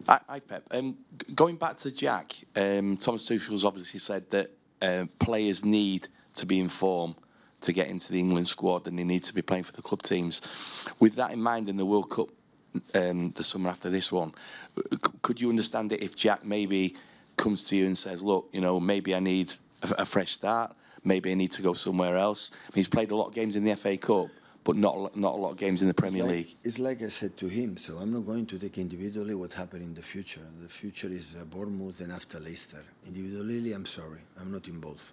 Hi, Pep. Going back to Jack, Thomas Tuchel's obviously said that players need to be informed to get into the England squad, and they need to be playing for the club teams. With that in mind, in the World Cup, the summer after this one, could you understand it if Jack maybe comes to you and says, look, you know, maybe I need a fresh start, maybe I need to go somewhere else? I mean, he's played a lot of games in the FA Cup, but not a lot of games in the Premier League. It's like I said to him, so I'm not going to take individually what happened in the future. The future is Bournemouth and after Leicester. Individually, I'm sorry, I'm not involved.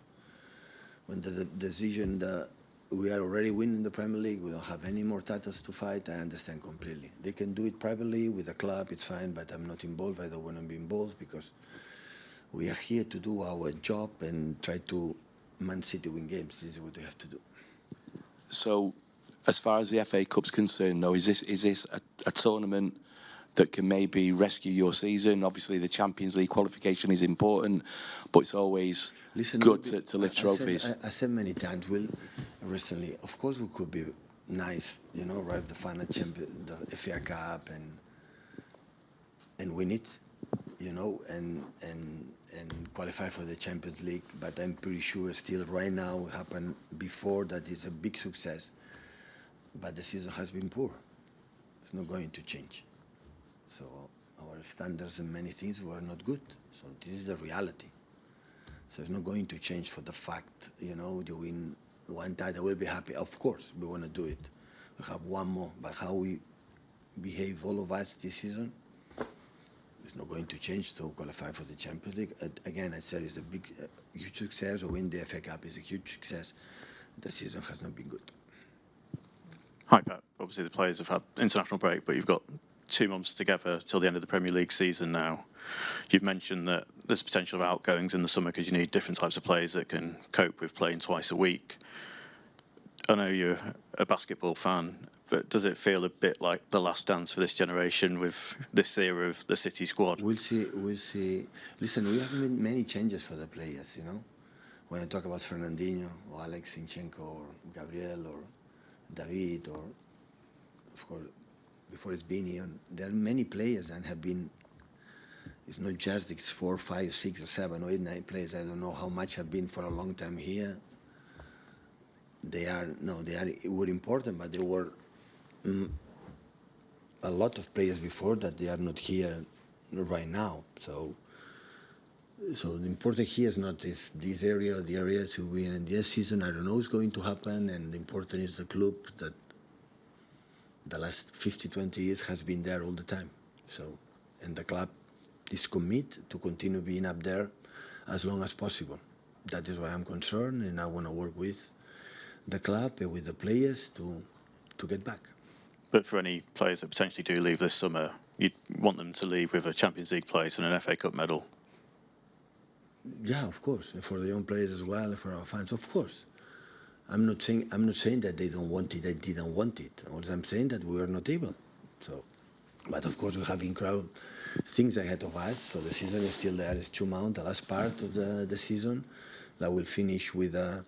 When the decision that we are already winning the Premier League, we don't have any more titles to fight, I understand completely. They can do it privately with the club, it's fine, but I'm not involved. I don't want to be involved because we are here to do our job and try to Man City win games. This is what we have to do. So, as far as the FA Cup's concerned, though, is this a tournament that can maybe rescue your season? Obviously, the Champions League qualification is important, but it's always good to lift trophies. I said many times, recently, of course, we could be nice, you know, arrive the final champion, the FA Cup, and win it, you know, and qualify for the Champions League. But I'm pretty sure still right now it happened before that is a big success. But the season has been poor. It's not going to change. So our standards and many things were not good. So this is the reality. So it's not going to change for the fact, you know, you win one title, we'll be happy. Of course, we want to do it. We have one more. But how we behave, all of us this season, it's not going to change to qualify for the Champions League. Again, I said it's a big, huge success. Or win the FA Cup is a huge success. The season has not been good. Hi, Pep. Obviously, the players have had international break, but you've got 2 months together till the end of the Premier League season now. You've mentioned that there's potential of outgoings in the summer because you need different types of players that can cope with playing twice a week. I know you're a basketball fan, but does it feel a bit like the last dance for this generation with this era of the City squad? We'll see. Listen, we have made many changes for the players, you know. When I talk about Fernandinho or Alex Zinchenko or Gabriel or David, or of course before it's been here, there are many players that have been. It's not just these 4, 5, 6, or 7, or 8, 9 players. I don't know how much have been for a long time here. They were important, but there were a lot of players before that they are not here right now. So the important here is not this area or the area to win. And this season, I don't know what's going to happen. And the important is the club that the last 50, 20 years has been there all the time. So, and the club is committed to continue being up there as long as possible. That is why I'm concerned, and I want to work with the club and with the players to get back. But for any players that potentially do leave this summer, you'd want them to leave with a Champions League place and an FA Cup medal? Yeah, of course. And for the young players as well, and for our fans, of course. I'm not saying that they don't want it, they didn't want it. Also, I'm saying that we were not able. So, but of course, we have incredible things ahead of us. So the season is still there. It's 2 months, the last part of the season. That will finish with a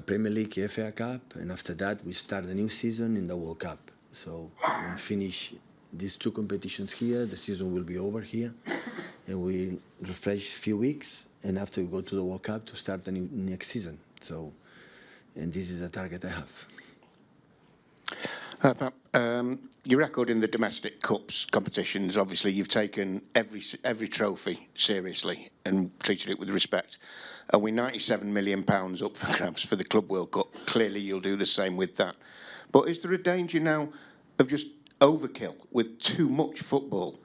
Premier League, FA Cup, and after that we start the new season in the World Cup. So we'll finish these 2 competitions here. The season will be over here, and we'll refresh a few weeks, and after we go to the World Cup to start the next season. So, and this is the target I have. Your record in the domestic cups competitions, obviously you've taken every trophy seriously and treated it with respect. And with £97 million up for grabs for the Club World Cup, clearly you'll do the same with that. But is there a danger now of just overkill with too much football?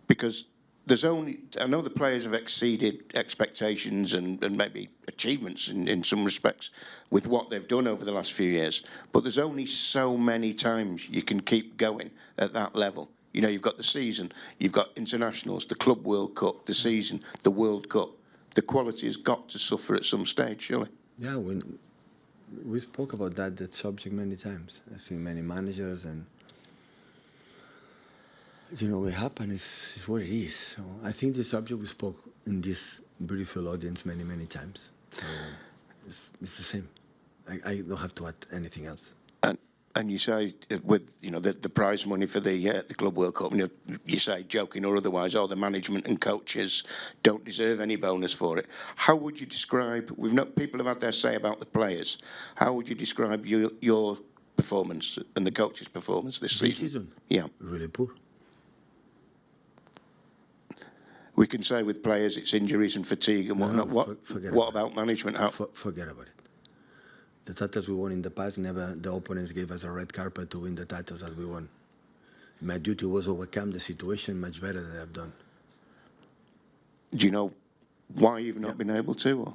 Because I know the players have exceeded expectations and maybe achievements in some respects with what they've done over the last few years, but there's only so many times you can keep going at that level. You know, you've got the season, you've got internationals, the Club World Cup, the season, the World Cup. The quality has got to suffer at some stage, surely. Yeah, we spoke about that subject many times. I think many managers and, you know, what happened is what it is. So I think the subject we spoke in this beautiful audience many, many times. So it's the same. I don't have to add anything else. And you say with the prize money for the Club World Cup, you say joking or otherwise, the management and coaches don't deserve any bonus for it. How would you describe? People have had their say about the players. How would you describe your performance and the coach's performance this season? Yeah, really poor. We can say with players it's injuries and fatigue and whatnot. What about management? Forget about it. The titles we won in the past, never the opponents gave us a red carpet to win the titles that we won. My duty was overcome the situation much better than I've done. Do you know why you've not been able to? Or?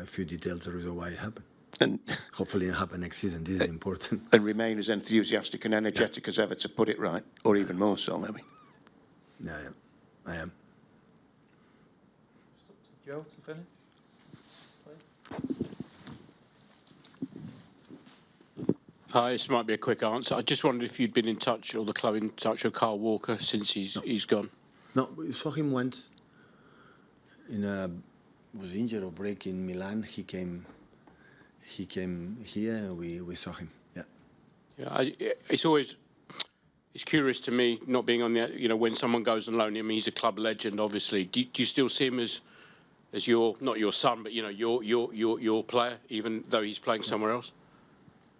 A few details, the reason why it happened. And hopefully it'll happen next season. This is important. And remain as enthusiastic and energetic as ever to put it right, or even more so, maybe. Yeah, I am. Joe, to finish. Hi, this might be a quick answer. I just wondered if you'd been in touch, or the club in touch with Carl Walker since he's gone. No, we saw him once. Was injured or break in Milan. He came here. And we saw him. Yeah. Yeah, it's curious to me not being on the when someone goes on loan. I mean, he's a club legend, obviously. Do you still see him as your, not your son, but your player, even though he's playing somewhere else?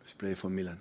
He's playing for Milan.